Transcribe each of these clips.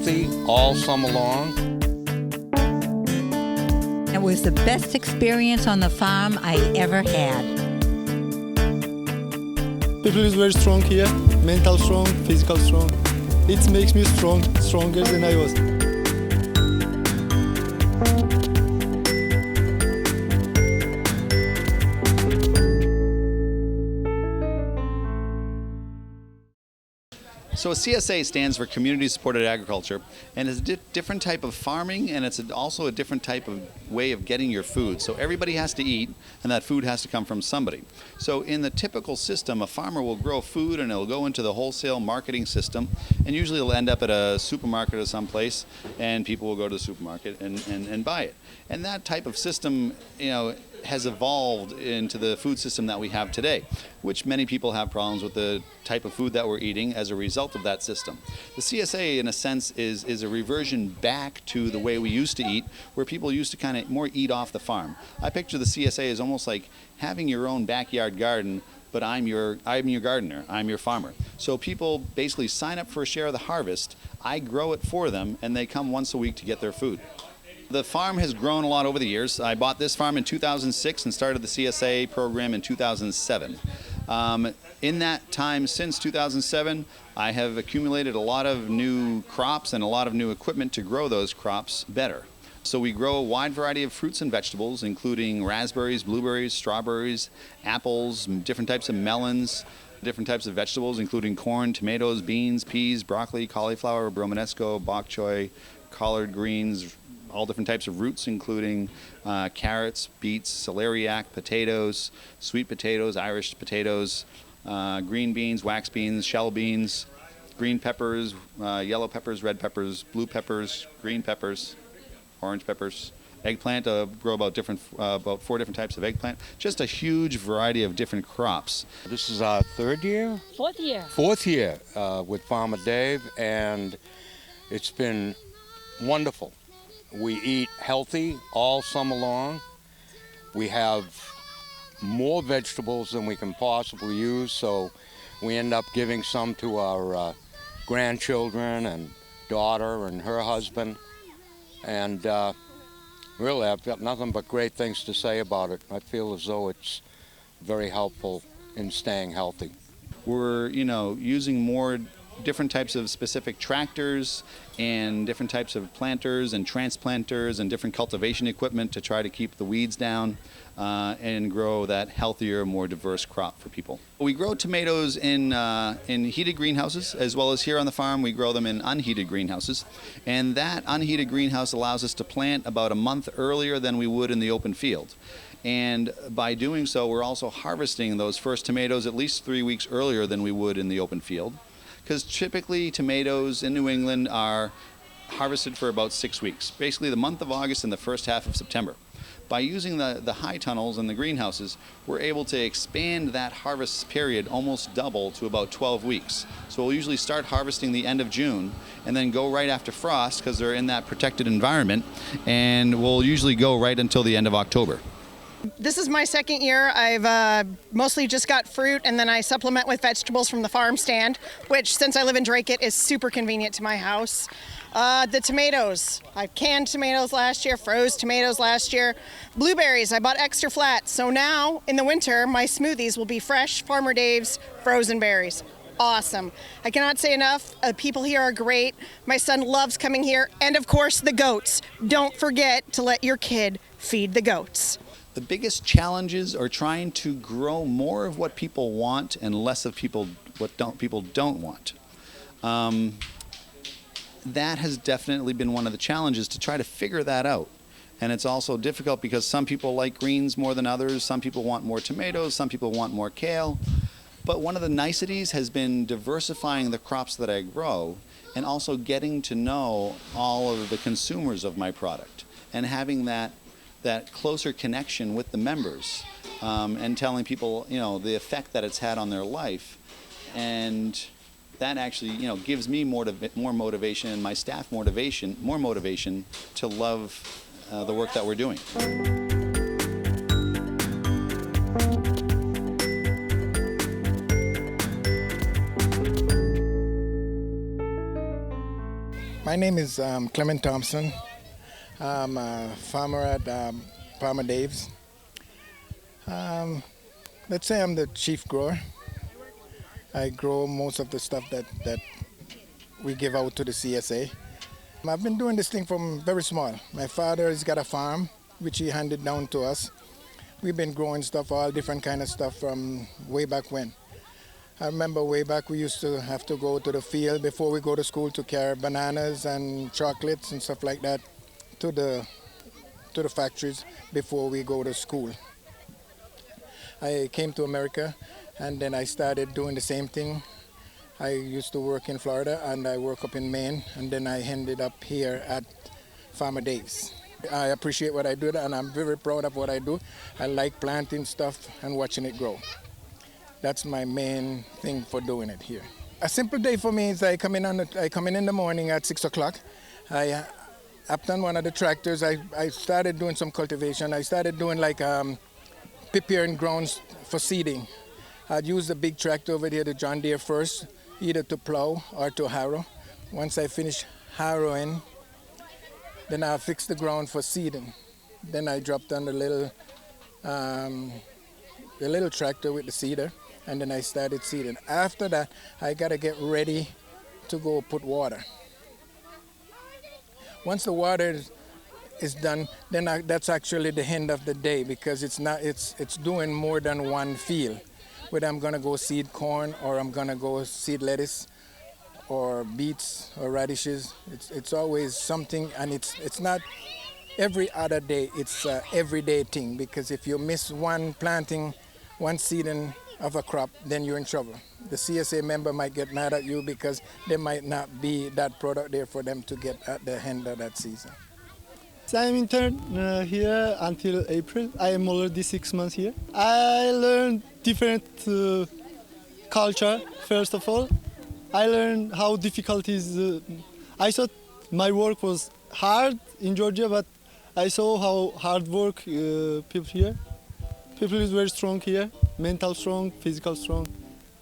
healthy all summer long. It was the best experience on the farm I ever had. People is very strong here, mental strong, physical strong. It makes me stronger than I was. So a CSA stands for Community Supported Agriculture, and it's a different type of farming, and it's also a different type of way of getting your food. So everybody has to eat, and that food has to come from somebody. So in the typical system, a farmer will grow food and it'll go into the wholesale marketing system, and usually it'll end up at a supermarket or someplace, and people will go to the supermarket and buy it. And that type of system, has evolved into the food system that we have today, which many people have problems with the type of food that we're eating as a result of that system. The CSA, in a sense, is a reversion back to the way we used to eat, where people used to kind of more eat off the farm. I picture the CSA as almost like having your own backyard garden, but I'm your gardener, I'm your farmer. So people basically sign up for a share of the harvest, I grow it for them, and they come once a week to get their food. The farm has grown a lot over the years. I bought this farm in 2006 and started the CSA program in 2007. In that time since 2007, I have accumulated a lot of new crops and a lot of new equipment to grow those crops better. So we grow a wide variety of fruits and vegetables, including raspberries, blueberries, strawberries, apples, different types of melons, different types of vegetables, including corn, tomatoes, beans, peas, broccoli, cauliflower, bromonesco, bok choy, collard greens, all different types of roots, including carrots, beets, celeriac, potatoes, sweet potatoes, Irish potatoes, green beans, wax beans, shell beans, green peppers, yellow peppers, red peppers, blue peppers, green peppers, orange peppers, eggplant. Grow about 4 different types of eggplant. Just a huge variety of different crops. This is our third year? Fourth year with Farmer Dave, and it's been wonderful. We eat healthy all summer long. We have more vegetables than we can possibly use, so we end up giving some to our grandchildren and daughter and her husband. And really, I've got nothing but great things to say about it. I feel as though it's very helpful in staying healthy. We're, using more different types of specific tractors and different types of planters and transplanters and different cultivation equipment to try to keep the weeds down and grow that healthier, more diverse crop for people. We grow tomatoes in heated greenhouses, as well as here on the farm we grow them in unheated greenhouses. And that unheated greenhouse allows us to plant about a month earlier than we would in the open field. And by doing so, we're also harvesting those first tomatoes at least 3 weeks earlier than we would in the open field. Because typically tomatoes in New England are harvested for about 6 weeks, basically the month of August and the first half of September. By using the high tunnels and the greenhouses, we're able to expand that harvest period almost double to about 12 weeks. So we'll usually start harvesting the end of June and then go right after frost because they're in that protected environment, and we'll usually go right until the end of October. This is my second year. I've mostly just got fruit, and then I supplement with vegetables from the farm stand, which, since I live in Dracut, is super convenient to my house. The tomatoes. I canned tomatoes last year, froze tomatoes last year. Blueberries, I bought extra flat. So now, in the winter, my smoothies will be fresh Farmer Dave's frozen berries. Awesome. I cannot say enough. People here are great. My son loves coming here. And, of course, the goats. Don't forget to let your kid feed the goats. The biggest challenges are trying to grow more of what people want and less of what people don't want. That has definitely been one of the challenges, to try to figure that out. And it's also difficult because some people like greens more than others. Some people want more tomatoes. Some people want more kale. But one of the niceties has been diversifying the crops that I grow and also getting to know all of the consumers of my product and having that closer connection with the members and telling people, the effect that it's had on their life. And that actually, gives me more motivation, and my staff more motivation to love the work that we're doing. My name is Clement Thompson. I'm a farmer at Farmer Dave's. Let's say I'm the chief grower. I grow most of the stuff that we give out to the CSA. I've been doing this thing from very small. My father has got a farm, which he handed down to us. We've been growing stuff, all different kind of stuff from way back when. I remember way back we used to have to go to the field before we go to school to carry bananas and chocolates and stuff like that to the factories before we go to school. I came to America and then I started doing the same thing. I used to work in Florida and I work up in Maine, and then I ended up here at Farmer Dave's. I appreciate what I do and I'm very proud of what I do. I like planting stuff and watching it grow. That's my main thing for doing it here. A simple day for me is I come in in the morning at 6 o'clock. I hopped on one of the tractors. I started doing some cultivation. I started doing like preparing grounds for seeding. I'd use the big tractor over there, the John Deere first, either to plow or to harrow. Once I finish harrowing, then I'll fix the ground for seeding. Then I dropped on the little tractor with the seeder, and then I started seeding. After that, I gotta get ready to go put water. Once the water is done, then that's actually the end of the day, because it's doing more than one field. Whether I'm gonna go seed corn or I'm gonna go seed lettuce or beets or radishes, it's always something, and it's not every other day, it's an everyday thing, because if you miss one planting, one seeding of a crop, then you're in trouble. The CSA member might get mad at you because there might not be that product there for them to get at the end of that season. So I'm intern here until April. I am already 6 months here. I learned different culture, first of all. I learned how difficult is. I thought my work was hard in Georgia, but I saw how hard work people here. People is very strong here, mental strong, physical strong.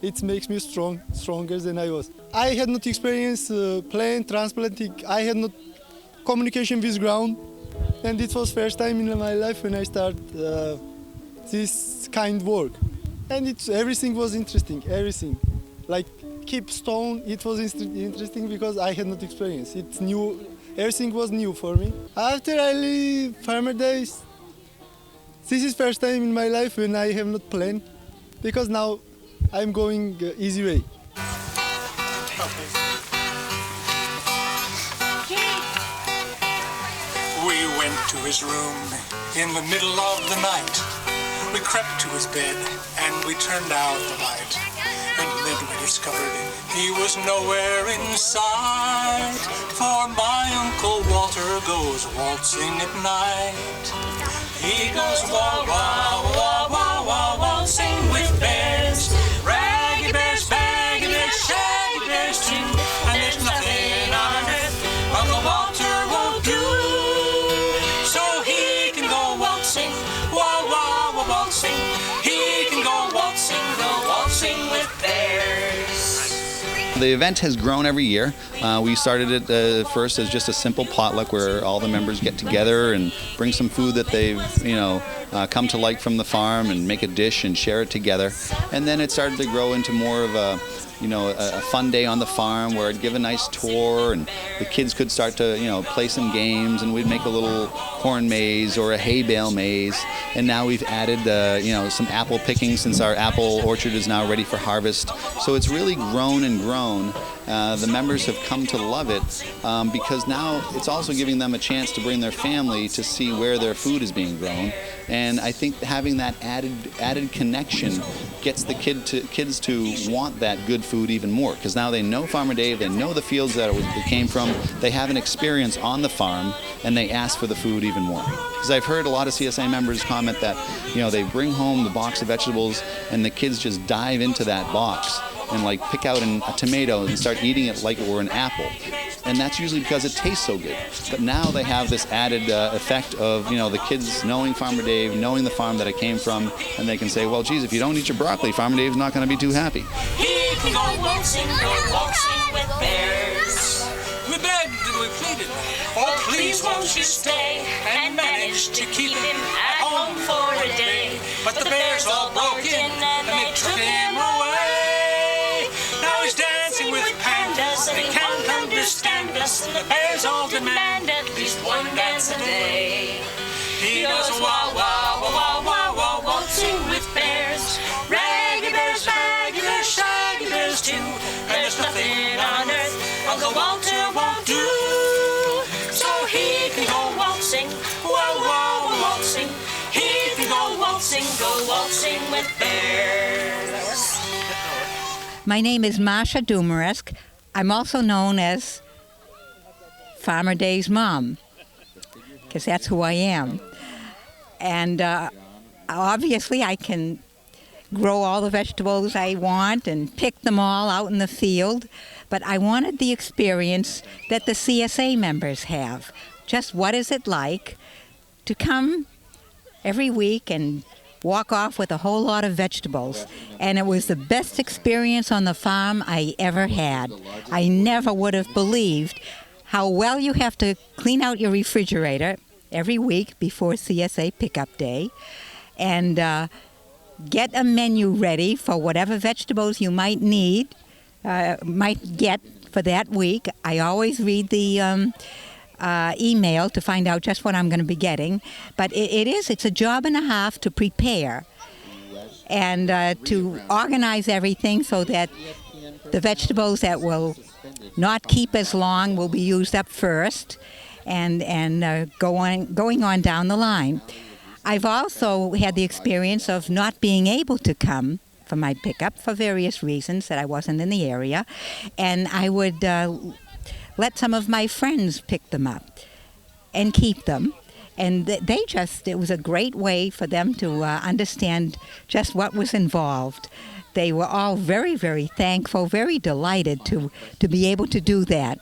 It makes me stronger than I was. I had not experience plant, transplanting. I had not communication with ground. And it was first time in my life when I start this kind of work. And everything was interesting, everything. Like keep stone, it was interesting because I had not experience. It's new, everything was new for me. After I leave Farmer Days, this is first time in my life when I have not planned, because now I'm going easy way. We went to his room in the middle of the night. We crept to his bed and we turned out the light. And then we discovered he was nowhere in sight. For my Uncle Walter goes waltzing at night. He goes wah wah wah wah wah waltzing with bears. Raggy bears, baggy bears, shaggy bears too. And there's nothing on earth Uncle Walter won't do. So he can go waltzing, wah wah wah waltzing. He can go waltzing with bears. The event has grown every year. We started it first as just a simple potluck where all the members get together and bring some food that they've, come to like from the farm and make a dish and share it together. And then it started to grow into more of a fun day on the farm where I'd give a nice tour and the kids could start to, play some games, and we'd make a little corn maze or a hay bale maze. And now we've added, some apple picking since our apple orchard is now ready for harvest. So it's really grown and grown. The members have come to love it because now it's also giving them a chance to bring their family to see where their food is being grown. And I think having that added connection gets the kids to want that good food even more, because now they know Farmer Dave, they know the fields that it came from, they have an experience on the farm, and they ask for the food even more. Because I've heard a lot of CSA members comment that, they bring home the box of vegetables and the kids just dive into that box and like pick out a tomato and start eating it like it were an apple. And that's usually because it tastes so good. But now they have this added effect of, the kids knowing Farmer Dave, knowing the farm that it came from, and they can say, well, geez, if you don't eat your broccoli, Farmer Dave's not going to be too happy. He can go waltzing with bears. We begged we pleaded, oh please won't you stay, and managed to keep him at home for a day. But the bears all broke in and they took him away. Now he's dancing with pandas, they can't understand us, and the bears all demand at least one dance a day. He does a wah wah wah wah wah wah waltzing with bears. Raggy bears, shaggy bears too. And there's nothing on earth Uncle Walter won't do. So he can go waltzing, wah wah waltzing. He can go waltzing with bears. My name is Masha Dumaresk. I'm also known as Farmer Dave's mom, because that's who I am. And obviously I can grow all the vegetables I want and pick them all out in the field, but I wanted the experience that the CSA members have. Just what is it like to come every week and walk off with a whole lot of vegetables? And it was the best experience on the farm I ever had. I never would have believed how well you have to clean out your refrigerator every week before CSA pickup day and get a menu ready for whatever vegetables you might need, might get for that week. I always read the email to find out just what I'm going to be getting, but it's a job and a half to prepare and to organize everything so that the vegetables that will not keep as long will be used up first and going on down the line. I've also had the experience of not being able to come for my pickup for various reasons that I wasn't in the area, and I would let some of my friends pick them up and keep them. And it was a great way for them to understand just what was involved. They were all very, very thankful, very delighted to be able to do that.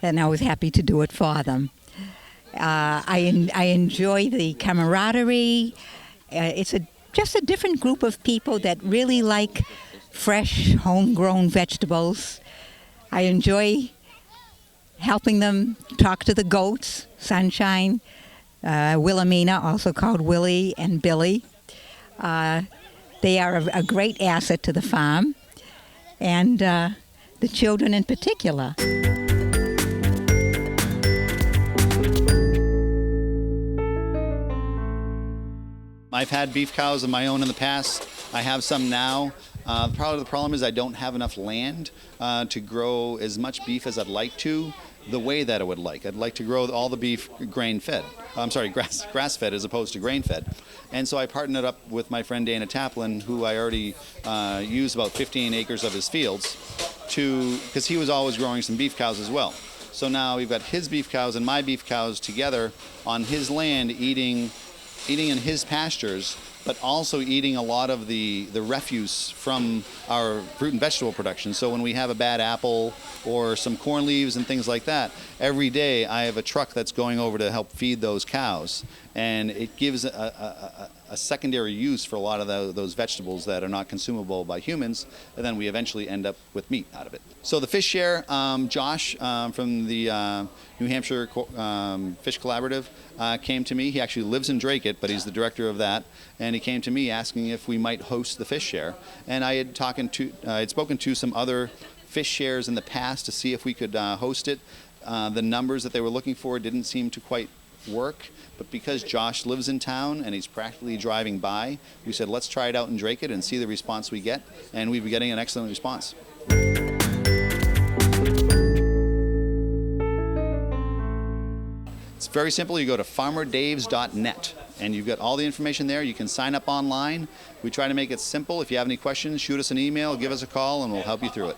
And I was happy to do it for them. I enjoy the camaraderie. It's just a different group of people that really like fresh, homegrown vegetables. I enjoy helping them talk to the goats, Sunshine, Wilhelmina, also called Willie, and Billy. They are a great asset to the farm, and the children in particular. I've had beef cows of my own in the past. I have some now. Probably the problem is I don't have enough land to grow as much beef as I'd like to, the way that I would like. I'd like to grow all the beef grass-fed as opposed to grain-fed. And so I partnered up with my friend Dana Taplin, who I already used about 15 acres of his fields, because he was always growing some beef cows as well. So now we've got his beef cows and my beef cows together on his land eating in his pastures, but also eating a lot of the refuse from our fruit and vegetable production. So when we have a bad apple or some corn leaves and things like that, every day I have a truck that's going over to help feed those cows. And it gives a secondary use for a lot of those vegetables that are not consumable by humans, and then we eventually end up with meat out of it. So the fish share, Josh from the New Hampshire Fish Collaborative came to me. He actually lives in Dracut, but he's the director of that, and he came to me asking if we might host the fish share. And I had spoken to some other fish shares in the past to see if we could host it. The numbers that they were looking for didn't seem to quite work, but because Josh lives in town and he's practically driving by, we said let's try it out in Dracut and see the response we get, and we've been getting an excellent response. It's very simple. You go to farmerdaves.net and you've got all the information there. You can sign up online. We try to make it simple. If you have any questions, shoot us an email, give us a call, and we'll help you through it.